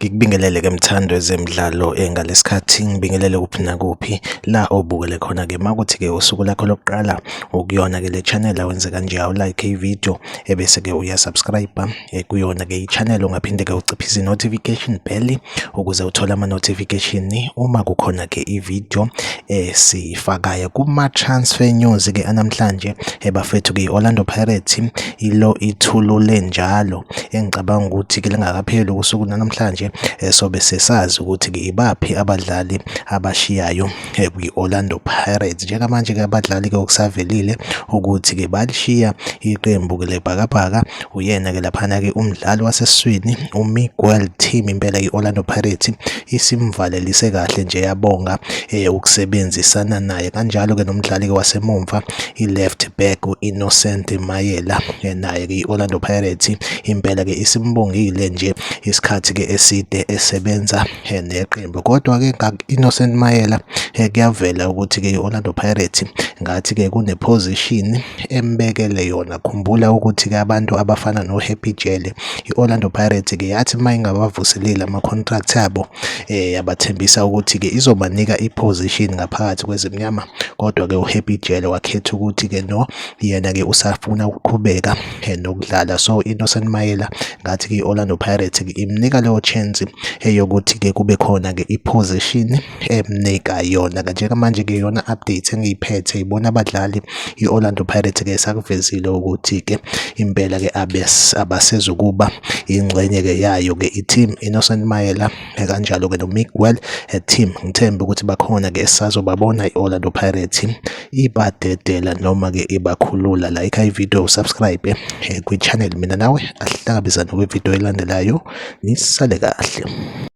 Ngikubingelele ke mthando ezemidlalo ngalesikhathi ngibingelele kuphi nakuphi la obukele khona ke makuthi ke usuku lakho lokuqala ukuyona ke le channel awenze kanje awulike i-video ebese ke uyasubscribe kuyona ke i-channel ungaphinde ke uciphise i-notification bell ukuze uthole ama-notification uma kukhona ke i-video sifakayo kuma-transfer news ke anamhlanje bafethu ke i-Orlando Pirates ilo ithulule njalo engicabanga ukuthi ke lingakapheli usuku namhlanje sobe sesazi ukuthi ke ibaphi abadlali abashiyayo kwi-Orlando Pirates. Njengamanje ke abadlali ke okusavelile ukuthi ke balishiya iqembu ke lebhakabhaka uyena ke laphana ke umdlali wasesiswini uMiguel Team impela i-Orlando Pirates isimvalelise kahle nje yabonga ukusebenzisana naye kanjalo ke nomdlali ke wasemumva i-left back uInnocent Mayela naye ke i-Orlando Pirates impela ke isimbongile nje isikhathi ke eside esebenza neqembu. Kodwa ke Innocent Mayela kuyavela ukuthi ke i-Orlando Pirates ngathi ke kune position embekele yona. Khumbula ukuthi ke abantu abafana noHappy Jele i-Orlando Pirates ke yathi mayingabavuseleli ama-contract abo yabathembisa ukuthi ke izobanika i-position ngaphakathi kwezimnyama, kodwa ke uHappy Jele wakhetha ukuthi ke no yena ke usafuna ukuqhubeka nokudlala. So Innocent Mayela ngathi ke i-Orlando Pirates ke imnika leyo chance yokuthi ke kube khona ke i-position emnika yona. Njengamanje ke yona update engiyiphethe ibona abadlali i-Orlando Pirates ke sakuvezile ukuthi ke impela ke abasezukuba ingxenye ke yayo ke i-team. Innocent Mayela kanjalo ke noMiguel Team ngithemba ukuthi bakhona ke esazobabona i-Orlando Pirates ibadedela noma ke ibakhulula. Like i-video, subscribe kwi-channel. Mina nawe asihlangabezane kwi-video elandelayo. Nisale kahle.